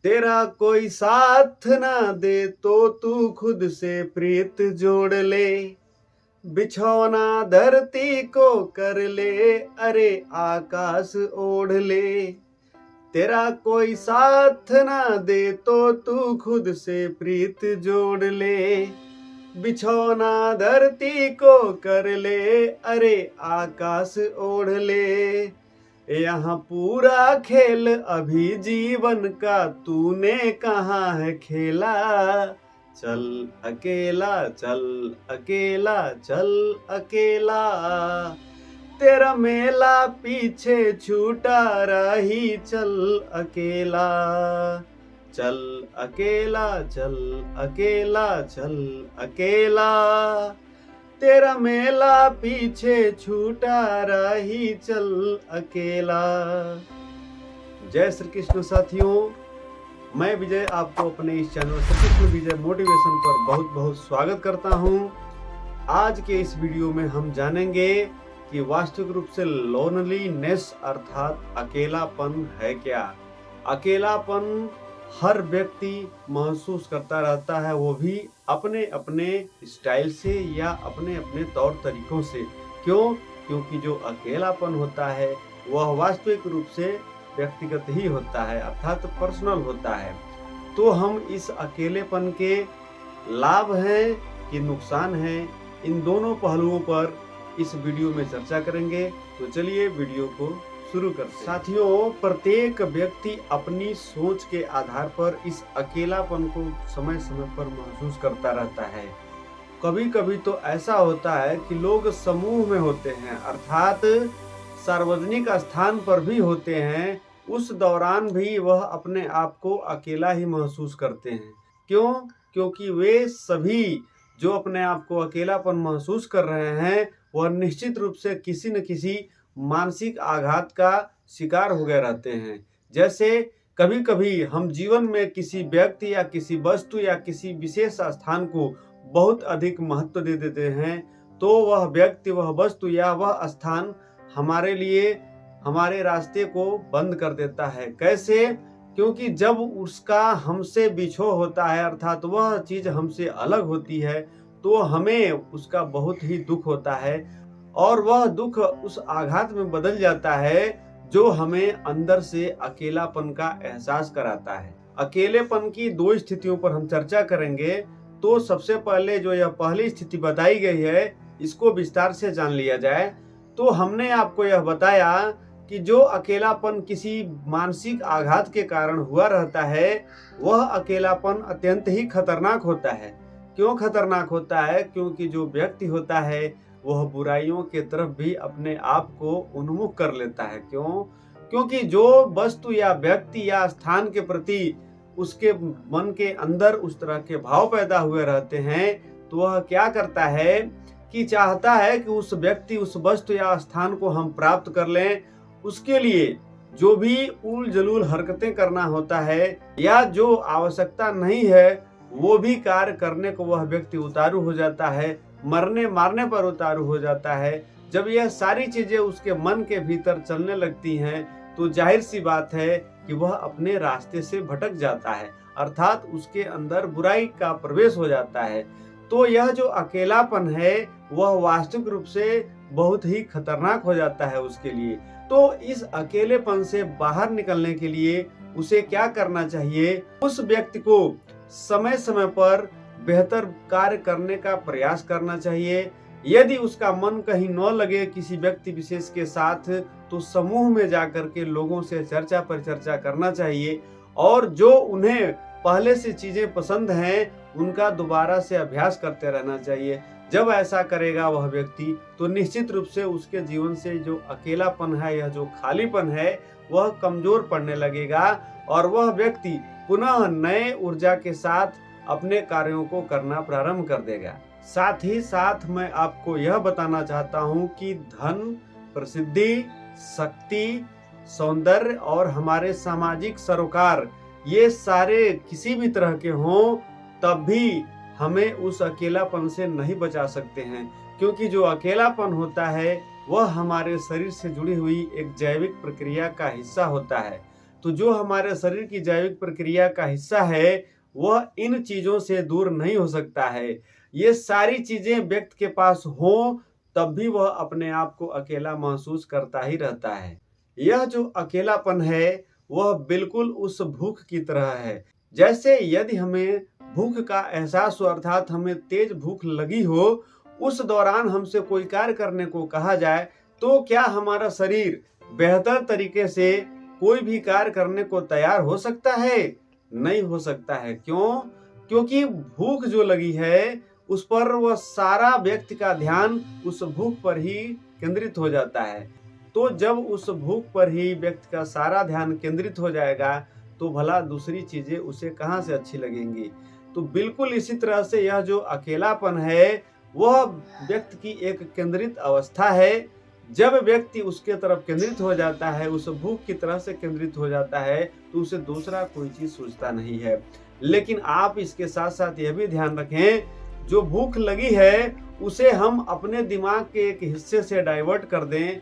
तेरा कोई साथ ना दे तो तू खुद से प्रीत जोड़ ले, बिछौना धरती को कर ले, अरे आकाश ओढ़ ले। तेरा कोई साथ ना दे तो तू खुद से प्रीत जोड़ ले, बिछौना धरती को कर ले, अरे आकाश ओढ़ ले। यहाँ पूरा खेल अभी जीवन का तूने कहाँ है खेला, चल अकेला चल अकेला चल अकेला। तेरा मेला पीछे छूटा रही, चल अकेला चल अकेला चल अकेला चल अकेला। तेरा मेला पीछे छूटा रही, चल अकेला। जय श्री कृष्ण साथियों, मैं विजय आपको अपने इस चैनल श्री कृष्ण विजय मोटिवेशन पर बहुत बहुत स्वागत करता हूं। आज के इस वीडियो में हम जानेंगे कि वास्तविक रूप से लोनलीनेस अर्थात अकेलापन है क्या। अकेलापन हर व्यक्ति महसूस करता रहता है, वो भी अपने अपने स्टाइल से या अपने अपने तौर तरीकों से। क्यों? क्योंकि जो अकेलापन होता है वह वास्तविक रूप से व्यक्तिगत ही होता है, अर्थात पर्सनल होता है। तो हम इस अकेलेपन के लाभ हैं कि नुकसान हैं, इन दोनों पहलुओं पर इस वीडियो में चर्चा करेंगे। तो चलिए वीडियो को शुरू करते हैं। साथियों, प्रत्येक व्यक्ति अपनी सोच के आधार पर इस अकेलापन को समय समय पर महसूस करता रहता है। कभी कभी तो ऐसा होता है कि लोग समूह में होते हैं, अर्थात सार्वजनिक स्थान पर भी होते हैं, उस दौरान भी वह अपने आप को अकेला ही महसूस करते हैं। क्यों? क्योंकि वे सभी जो अपने आप को अकेलापन महसूस कर रहे हैं वह निश्चित रूप से किसी न किसी मानसिक आघात का शिकार हो गए रहते हैं। जैसे कभी कभी हम जीवन में किसी व्यक्ति या किसी वस्तु या किसी विशेष स्थान को बहुत अधिक महत्व दे देते हैं, तो वह व्यक्ति, वह वस्तु या वह स्थान हमारे लिए हमारे रास्ते को बंद कर देता है। कैसे? क्योंकि जब उसका हमसे बिछोह होता है, अर्थात वह चीज हमसे अलग होती है, तो हमें उसका बहुत ही दुख होता है और वह दुख उस आघात में बदल जाता है जो हमें अंदर से अकेलापन का एहसास कराता है। अकेलेपन की दो स्थितियों पर हम चर्चा करेंगे। तो सबसे पहले जो यह पहली स्थिति बताई गई है, इसको विस्तार से जान लिया जाए। तो हमने आपको यह बताया कि जो अकेलापन किसी मानसिक आघात के कारण हुआ रहता है, वह अकेलापन अत्यंत ही खतरनाक होता है। क्यों खतरनाक होता है? क्योंकि जो व्यक्ति होता है वह बुराइयों के तरफ भी अपने आप को उन्मुख कर लेता है। क्यों? क्योंकि जो वस्तु या व्यक्ति या स्थान के प्रति उसके मन के अंदर उस तरह के भाव पैदा हुए रहते हैं, तो वह क्या करता है कि चाहता है कि उस व्यक्ति, उस वस्तु या स्थान को हम प्राप्त कर लें। उसके लिए जो भी उल जलूल हरकतें करना होता है या जो आवश्यकता नहीं है वो भी कार्य करने को वह व्यक्ति उतारू हो जाता है, मरने मारने पर उतारू हो जाता है। जब यह सारी चीजें उसके मन के भीतर चलने लगती हैं तो जाहिर सी बात है कि वह अपने रास्ते से भटक जाता है, अर्थात उसके अंदर बुराई का प्रवेश हो जाता है। तो यह जो अकेलापन है वह वास्तविक रूप से बहुत ही खतरनाक हो जाता है उसके लिए। तो इस अकेलेपन से बाहर निकलने के लिए उसे क्या करना चाहिए? उस व्यक्ति को समय समय पर बेहतर कार्य करने का प्रयास करना चाहिए। यदि उसका मन कहीं न लगे किसी व्यक्ति विशेष के साथ, तो समूह में जाकर के लोगों से चर्चा पर चर्चा करना चाहिए और जो उन्हें पहले से चीजें पसंद हैं उनका दोबारा से अभ्यास करते रहना चाहिए। जब ऐसा करेगा वह व्यक्ति, तो निश्चित रूप से उसके जीवन से जो अकेलापन है या जो खालीपन है वह कमजोर पड़ने लगेगा और वह व्यक्ति पुनः नए ऊर्जा के साथ अपने कार्यों को करना प्रारंभ कर देगा। साथ ही साथ मैं आपको यह बताना चाहता हूं कि धन, प्रसिद्धि, शक्ति, सौंदर्य और हमारे सामाजिक सरोकार, ये सारे किसी भी तरह के हों, तब भी हमें उस अकेलापन से नहीं बचा सकते हैं। क्योंकि जो अकेलापन होता है वह हमारे शरीर से जुड़ी हुई एक जैविक प्रक्रिया का हिस्सा होता है। तो जो हमारे शरीर की जैविक प्रक्रिया का हिस्सा है वह इन चीजों से दूर नहीं हो सकता है। ये सारी चीजें व्यक्ति के पास हो तब भी वह अपने आप को अकेला महसूस करता ही रहता है। यह जो अकेलापन है वह बिल्कुल उस भूख की तरह है। जैसे यदि हमें भूख का एहसास हो अर्थात हमें तेज भूख लगी हो, उस दौरान हमसे कोई कार्य करने को कहा जाए तो क्या हमारा शरीर बेहतर तरीके से कोई भी कार्य करने को तैयार हो सकता है? नहीं हो सकता है। क्यों? क्योंकि भूख जो लगी है उस पर वह सारा व्यक्ति का ध्यान उस भूख पर ही केंद्रित हो जाता है। तो जब उस भूख पर ही व्यक्ति का सारा ध्यान केंद्रित हो जाएगा तो भला दूसरी चीजें उसे कहां से अच्छी लगेंगी। तो बिल्कुल इसी तरह से यह जो अकेलापन है वह व्यक्ति की एक केंद्रित अवस्था है। जब व्यक्ति उसके तरफ केंद्रित हो जाता है, उस भूख की तरह से केंद्रित हो जाता है, तो उसे दूसरा कोई चीज सोचता नहीं है। लेकिन आप इसके साथ साथ यह भी ध्यान रखें, जो भूख लगी है उसे हम अपने दिमाग के एक हिस्से से डाइवर्ट कर दें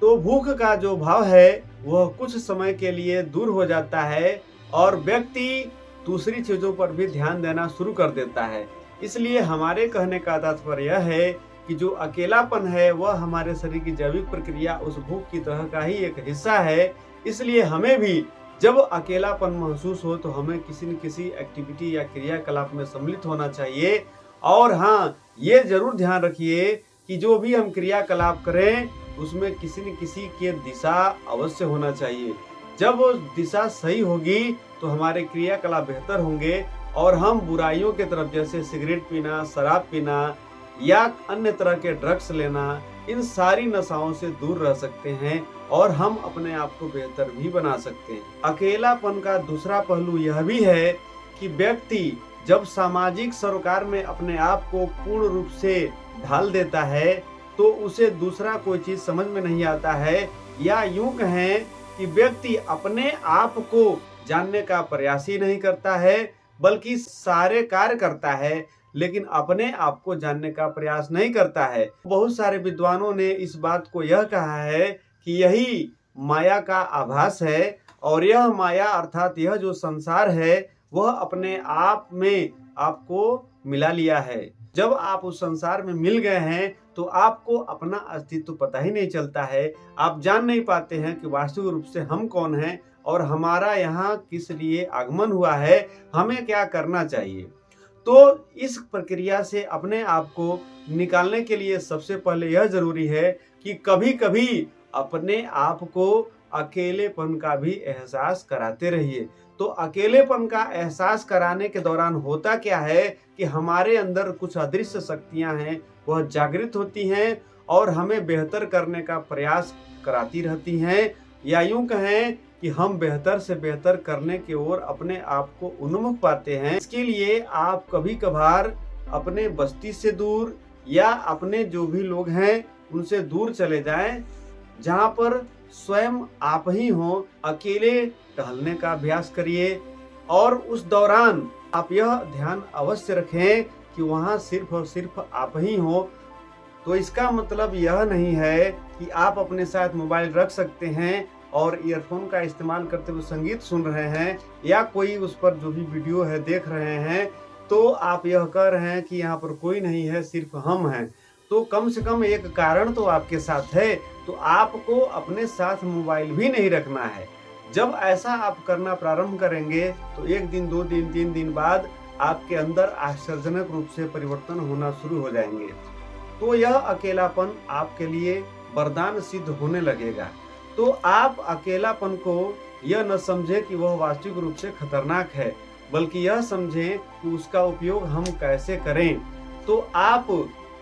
तो भूख का जो भाव है वह कुछ समय के लिए दूर हो जाता है और व्यक्ति दूसरी चीजों पर भी ध्यान देना शुरू कर देता है। इसलिए हमारे कहने का तात्पर्य यह है कि जो अकेलापन है वह हमारे शरीर की जैविक प्रक्रिया उस भूख की तरह का ही एक हिस्सा है। इसलिए हमें भी जब अकेलापन महसूस हो तो हमें किसी न किसी एक्टिविटी या क्रियाकलाप में सम्मिलित होना चाहिए। और हाँ, ये जरूर ध्यान रखिए कि जो भी हम क्रियाकलाप करें उसमें किसी न किसी की दिशा अवश्य होना चाहिए। जब वो दिशा सही होगी तो हमारे क्रियाकलाप बेहतर होंगे और हम बुराइयों के तरफ जैसे सिगरेट पीना, शराब पीना या अन्य तरह के ड्रग्स लेना, इन सारी नशाओं से दूर रह सकते हैं और हम अपने आप को बेहतर भी बना सकते हैं। अकेलापन का दूसरा पहलू यह भी है कि व्यक्ति जब सामाजिक सरोकार में अपने आप को पूर्ण रूप से ढाल देता है तो उसे दूसरा कोई चीज समझ में नहीं आता है, या यूं कहें कि व्यक्ति अपने आप को जानने का प्रयास ही नहीं करता है बल्कि सारे कार्य करता है लेकिन अपने आप को जानने का प्रयास नहीं करता है। बहुत सारे विद्वानों ने इस बात को यह कहा है कि यही माया का आभास है और यह माया अर्थात यह जो संसार है वह अपने आप में आपको मिला लिया है। जब आप उस संसार में मिल गए हैं तो आपको अपना अस्तित्व पता ही नहीं चलता है। आप जान नहीं पाते हैं कि वास्तविक रूप से हम कौन हैं और हमारा यहाँ किस लिए आगमन हुआ है, हमें क्या करना चाहिए। तो इस प्रक्रिया से अपने आप को निकालने के लिए सबसे पहले यह जरूरी है कि कभी कभी अपने आप को अकेलेपन का भी एहसास कराते रहिए। तो अकेलेपन का एहसास कराने के दौरान होता क्या है कि हमारे अंदर कुछ अदृश्य शक्तियां हैं वह जागृत होती हैं और हमें बेहतर करने का प्रयास कराती रहती हैं, या यूं कहें कि हम बेहतर से बेहतर करने की ओर अपने आप को उन्मुख पाते हैं। इसके लिए आप कभी कभार अपने बस्ती से दूर या अपने जो भी लोग हैं उनसे दूर चले जाएं, जहां पर स्वयं आप ही हो। अकेले टहलने का अभ्यास करिए और उस दौरान आप यह ध्यान अवश्य रखें कि वहां सिर्फ और सिर्फ आप ही हो। तो इसका मतलब यह नहीं है कि आप अपने साथ मोबाइल रख सकते हैं और ईयरफोन का इस्तेमाल करते हुए संगीत सुन रहे हैं या कोई उस पर जो भी वीडियो है देख रहे हैं, तो आप यह कह रहे हैं कि यहाँ पर कोई नहीं है, सिर्फ हम हैं। तो कम से कम एक कारण तो आपके साथ है, तो आपको अपने साथ मोबाइल भी नहीं रखना है। जब ऐसा आप करना प्रारंभ करेंगे तो 1 दिन 2 दिन 3 दिन बाद आपके अंदर आश्चर्यजनक रूप से परिवर्तन होना शुरू हो जाएंगे। तो यह अकेलापन आपके लिए वरदान सिद्ध होने लगेगा। तो आप अकेलापन को यह न समझें कि वह वास्तविक रूप से खतरनाक है, बल्कि यह समझें कि उसका उपयोग हम कैसे करें। तो आप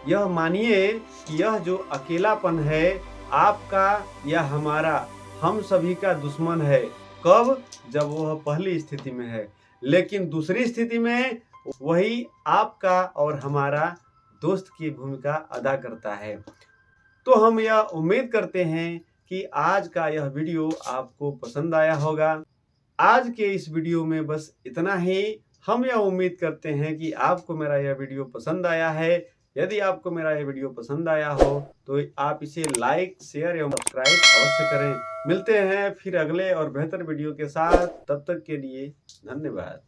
यह मानिए कि यह जो अकेलापन है आपका या हमारा, हम सभी का दुश्मन है। कब? जब वह पहली स्थिति में है, लेकिन दूसरी स्थिति में वही आपका और हमारा दोस्त की भूमिका अदा करता है। तो हम यह उम्मीद करते हैं कि आज का यह वीडियो आपको पसंद आया होगा। आज के इस वीडियो में बस इतना ही। हम यह उम्मीद करते हैं कि आपको मेरा यह वीडियो पसंद आया है। यदि आपको मेरा ये वीडियो पसंद आया हो तो आप इसे लाइक, शेयर एवं सब्सक्राइब अवश्य करें। मिलते हैं फिर अगले और बेहतर वीडियो के साथ, तब तक के लिए धन्यवाद।